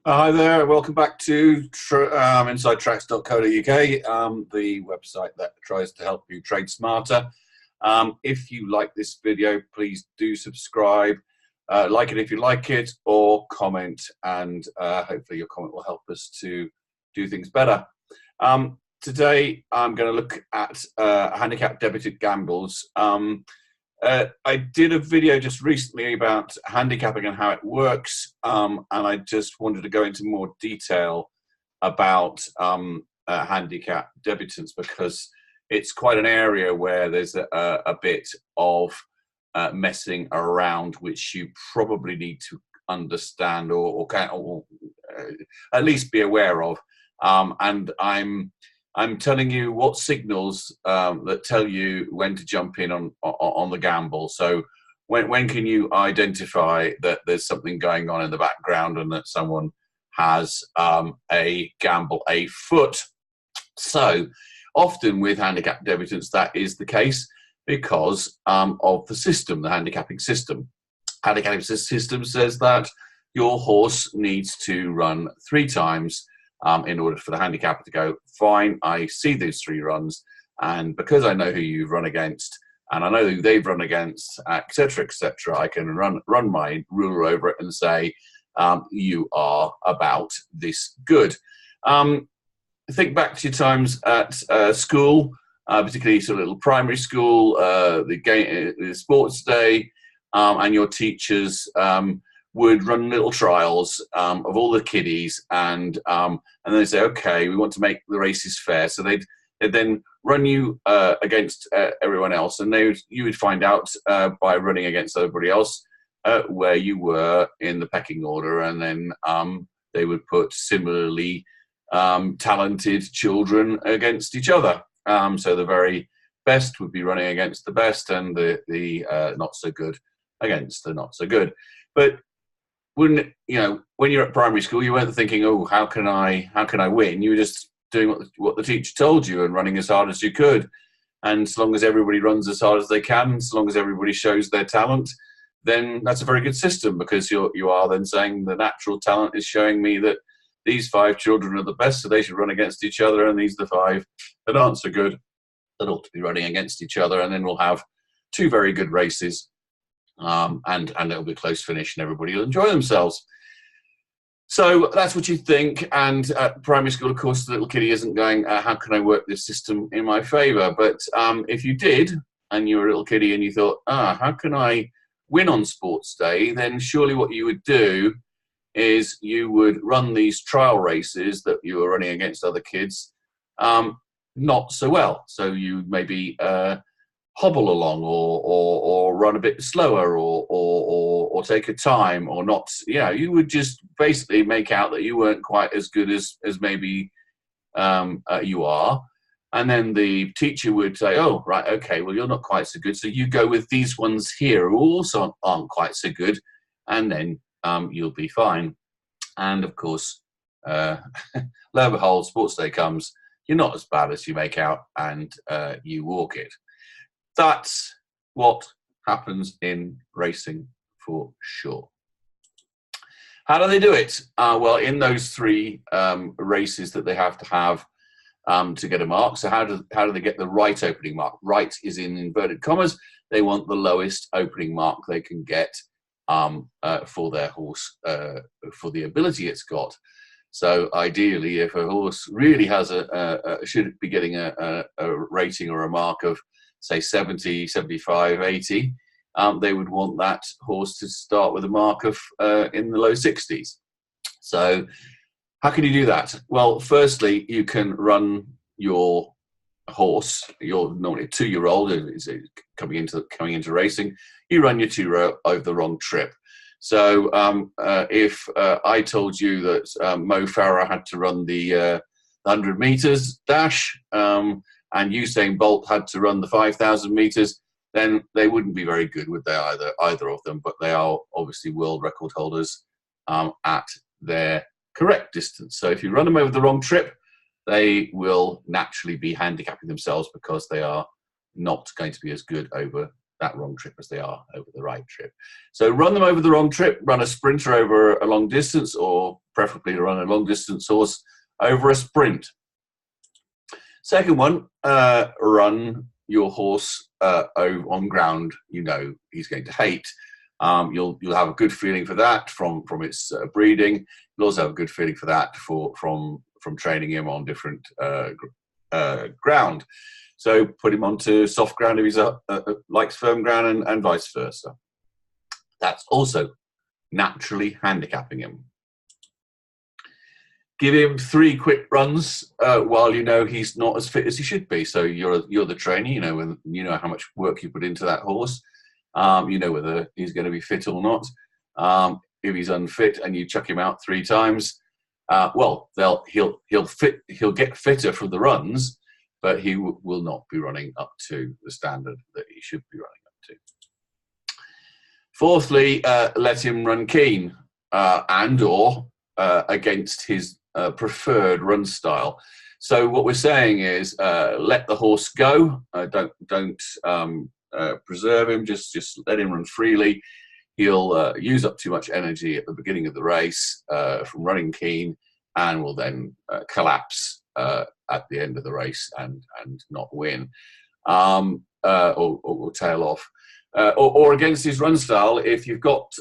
Hi there, welcome back to InsideTracks.co.uk, the website that tries to help you trade smarter. If you like this video, please do subscribe, like it if you like it, or comment, and hopefully your comment will help us to do things better. Today I'm going to look at Handicap Debutant gambles. I did a video just recently about handicapping and how it works, and I just wanted to go into more detail about handicap debutants because it's quite an area where there's a bit of messing around which you probably need to understand or at least be aware of, and I'm telling you what signals that tell you when to jump in on the gamble. So when can you identify that there's something going on in the background and that someone has a gamble afoot? So often with handicap debutants, that is the case because of the system, the handicapping system. Handicapping system says that your horse needs to run 3 times in order for the handicapper to go, fine, I see those 3 runs, and because I know who you've run against, and I know who they've run against, etc., I can run my ruler over it and say, you are about this good. Think back to your times at school, particularly sort of little primary school, the sports day, and your teachers would run little trials of all the kiddies, and then they say, okay, we want to make the races fair. So they'd then run you against everyone else, and you would find out by running against everybody else where you were in the pecking order, and then they would put similarly talented children against each other. So the very best would be running against the best, and the not so good against the not so good. But when you're at primary school, you weren't thinking, oh, how can I win? You were just doing what the teacher told you and running as hard as you could. And so long as everybody runs as hard as they can, so long as everybody shows their talent, then that's a very good system, because you are then saying the natural talent is showing me that these 5 children are the best, so they should run against each other, and these are the 5 that aren't so good that ought to be running against each other, and then we'll have 2 very good races. And it'll be a close finish and everybody will enjoy themselves. So that's what you think. And at primary school, of course, the little kiddie isn't going, how can I work this system in my favour? But if you did, and you were a little kiddie and you thought, how can I win on sports day? Then surely what you would do is you would run these trial races that you were running against other kids not so well. So you maybe hobble along, or run a bit slower, or take a time, or not. You would just basically make out that you weren't quite as good as maybe you are, and then the teacher would say, oh, right, okay, well, you're not quite so good, so you go with these ones here who also aren't quite so good, and then you'll be fine. And of course, lo and behold, sports day comes, you're not as bad as you make out, and you walk it. That's what happens in racing for sure. How do they do it? Well, in those 3 races that they have to have to get a mark. So how do they get the right opening mark? Right is in inverted commas. They want the lowest opening mark they can get for their horse, for the ability it's got. So ideally, if a horse really has should be getting a rating or a mark of, say, 70, 75, 80, they would want that horse to start with a mark of in the low 60s. So how can you do that? Well, firstly, you can run your horse, your normally a 2-year-old is coming into racing, you run your 2-year-old over the wrong trip. So if I told you that Mo Farah had to run the 100 meters dash, and Usain Bolt had to run the 5,000 meters, then they wouldn't be very good, would they, either of them? But they are obviously world record holders at their correct distance. So if you run them over the wrong trip, they will naturally be handicapping themselves, because they are not going to be as good over that wrong trip as they are over the right trip. So run them over the wrong trip, run a sprinter over a long distance, or preferably to run a long distance horse over a sprint. Second one, run your horse over on ground you know he's going to hate. You'll have a good feeling for that from its breeding. You'll also have a good feeling for that from training him on different ground. So put him onto soft ground if he likes firm ground, and vice versa. That's also naturally handicapping him. Give him 3 quick runs while you know he's not as fit as he should be. So you're the trainer. You know how much work you put into that horse. You know whether he's going to be fit or not. If he's unfit and you chuck him out 3 times, well, he'll get fitter from the runs, but he will not be running up to the standard that he should be running up to. Fourthly, let him run keen and/or against his preferred run style. So what we're saying is let the horse go. Don't preserve him. Just let him run freely. He'll use up too much energy at the beginning of the race from running keen, and will then collapse at the end of the race and not win, or tail off. Or against his run style, if you've got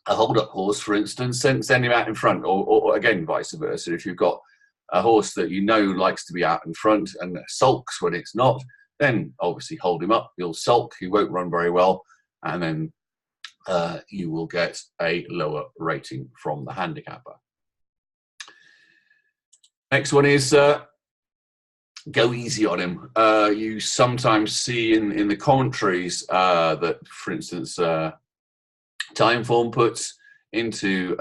a hold-up horse, for instance, send him out in front, or again, vice versa. If you've got a horse that you know likes to be out in front and sulks when it's not, then obviously hold him up. He'll sulk, he won't run very well, and then you will get a lower rating from the handicapper. Next one is go easy on him. You sometimes see in the commentaries that, for instance, Timeform puts into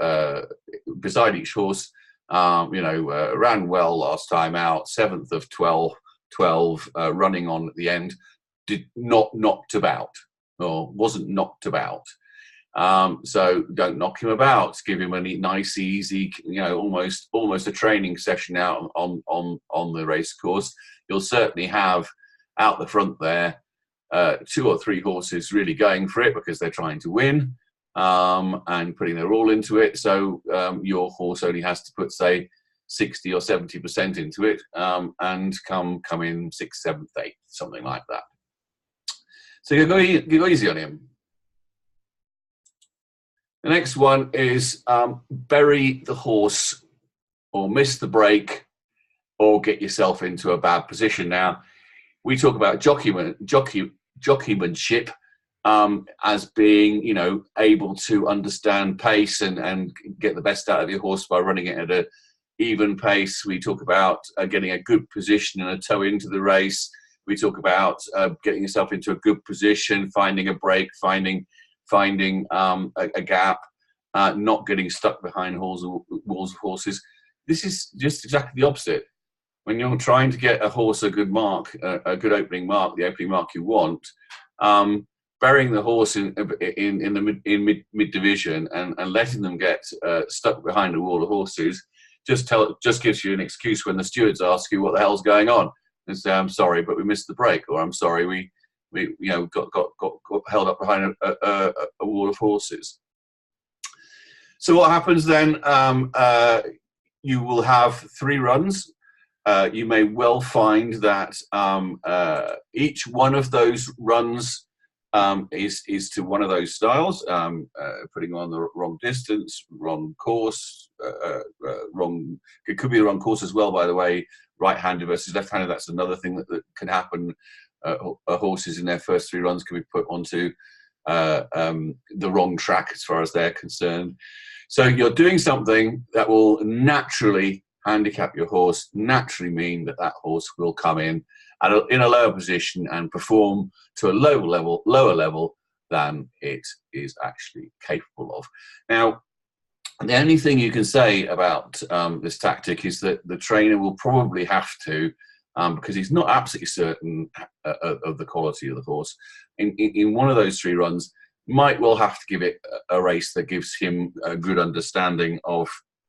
beside each horse, ran well last time out, 7th of 12, running on at the end, did not knocked about, or wasn't knocked about. So don't knock him about. Give him a nice, easy, almost a training session out on the race course. You'll certainly have out the front there 2 or 3 horses really going for it because they're trying to win. And putting their all into it. So your horse only has to put, say, 60 or 70% into it, and come in 6th, 7th, 8th, something like that. So you go easy on him. The next one is bury the horse, or miss the break, or get yourself into a bad position. Now, we talk about jockeymanship. As being, able to understand pace and get the best out of your horse by running it at an even pace. We talk about getting a good position and a toe into the race. We talk about getting yourself into a good position, finding a break, finding a gap, not getting stuck behind walls of horses. This is just exactly the opposite. When you're trying to get a horse a good mark, a good opening mark, the opening mark you want, burying the horse in mid division and letting them get stuck behind a wall of horses just gives you an excuse when the stewards ask you what the hell's going on, and say, I'm sorry, but we missed the break, or I'm sorry, we got held up behind a wall of horses. So what happens then? You will have 3 runs. You may well find that each one of those runs is to one of those styles, putting on the wrong distance, wrong course, wrong. It could be the wrong course as well, by the way. Right-handed versus left-handed. That's another thing that can happen. Horses in their first 3 runs can be put onto the wrong track as far as they're concerned. So you're doing something that will naturally handicap your horse, naturally mean that horse will come in a lower position and perform to a lower level than it is actually capable of. Now, the only thing you can say about this tactic is that the trainer will probably have to, because he's not absolutely certain of the quality of the horse, in one of those 3 runs, might well have to give it a race that gives him a good understanding of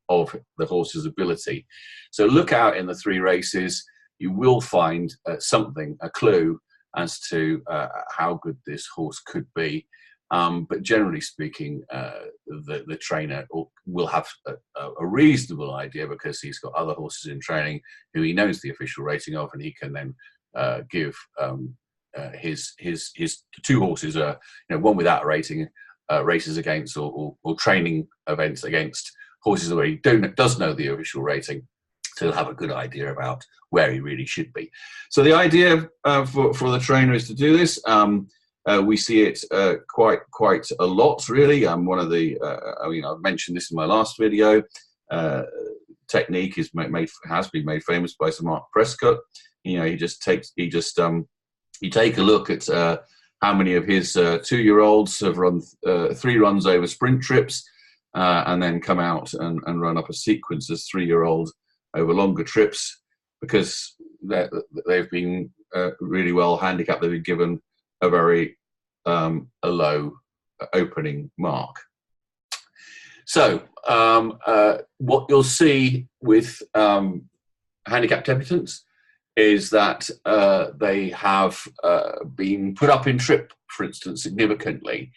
the horse's ability. So look out in the 3 races. You will find something, a clue as to how good this horse could be. But generally speaking, the trainer will have a reasonable idea, because he's got other horses in training who he knows the official rating of, and he can then give his two horses, one without a rating, races against, or training events against horses where he does know the official rating, so he'll have a good idea about where he really should be. So the idea for the trainer is to do this. We see it quite a lot, really. One of the, I've mentioned this in my last video. Technique has been made famous by Sir Mark Prescott. You take a look at how many of his 2-year-olds have run 3 runs over sprint trips, and then come out and run up a sequence as 3-year-olds over longer trips, because they've been really well handicapped. They've been given a very a low opening mark. So what you'll see with handicap debutants is that they have been put up in trip, for instance, significantly.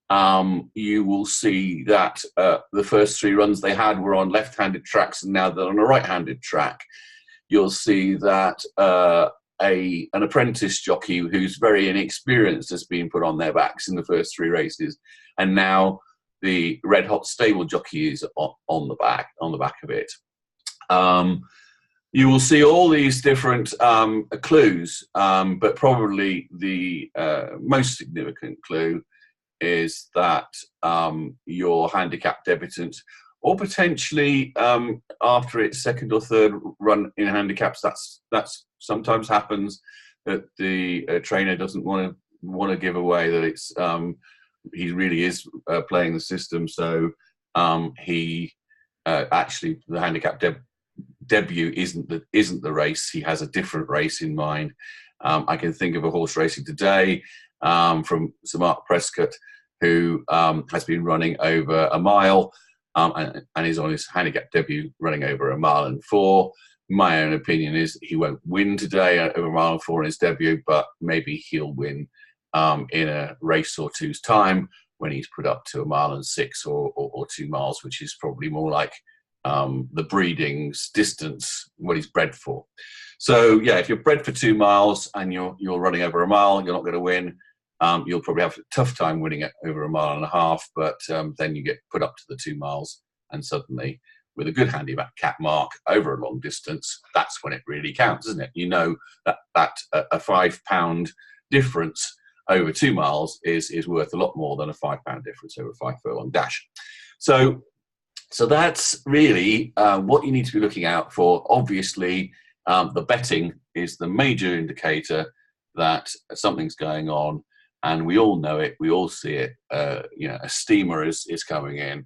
You will see that the first 3 runs they had were on left-handed tracks, and now they're on a right-handed track. You'll see that an apprentice jockey who's very inexperienced has been put on their backs in the first 3 races, and now the red-hot stable jockey is on the back of it. You will see all these different clues, but probably the most significant clue is that your handicap debutant, or potentially after its 2nd or 3rd run in handicaps, that's sometimes happens, that the trainer doesn't want to give away that it's he really is playing the system. So he actually, the handicap debut isn't the race. He has a different race in mind. I can think of a horse racing today from Sir Mark Prescott, who has been running over a mile and is on his handicap debut running over a mile and 4. My own opinion is he won't win today over a mile and 4 in his debut, but maybe he'll win in a race or two's time when he's put up to a mile and 6 or 2 miles, which is probably more like the breeding's distance, what he's bred for. So yeah, if you're bred for 2 miles and you're running over a mile, you're not going to win. You'll probably have a tough time winning it over a mile and a half, but then you get put up to the 2 miles, and suddenly, with a good handicap mark over a long distance, that's when it really counts, isn't it? You know that a £5 difference over 2 miles is worth a lot more than a £5 difference over a 5 furlong dash. So that's really what you need to be looking out for. Obviously, the betting is the major indicator that something's going on, and we all know it. We all see it. A steamer is coming in.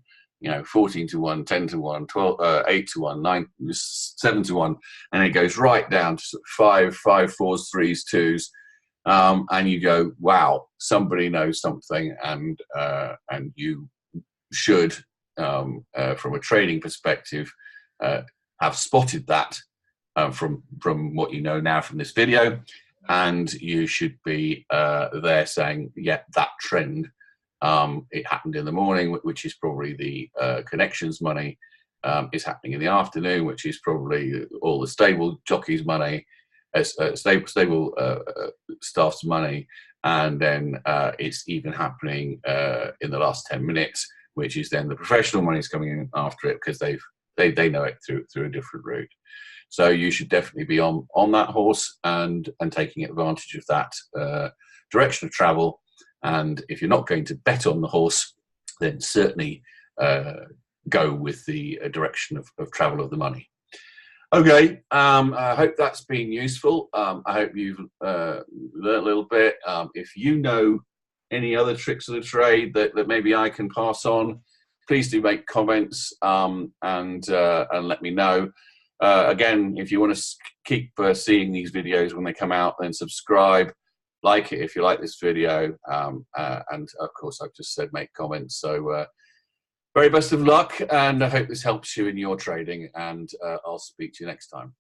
14 to 1, 10 to 1, 12, 8 to 1, 9, 7 to 1, and it goes right down to 5, 5, 4s, 3s, 2s, and you go, wow, somebody knows something, and you should, from a trading perspective, have spotted that from what you know now from this video, and you should be there saying, yeah, that trend. It happened in the morning, which is probably the connections money. It's happening in the afternoon, which is probably all the stable jockeys' money, stable staff's money, and then it's even happening in the last 10 minutes, which is then the professional money is coming in after it, because they know it through a different route. So you should definitely be on that horse and taking advantage of that direction of travel. And if you're not going to bet on the horse, then certainly go with the direction of travel of the money. Okay, I hope that's been useful. I hope you've learned a little bit. If you know any other tricks of the trade that maybe I can pass on, please do make comments and let me know. Again, if you want to keep seeing these videos when they come out, then subscribe. Like it if you like this video, and of course I've just said make comments. So very best of luck, and I hope this helps you in your trading, and I'll speak to you next time.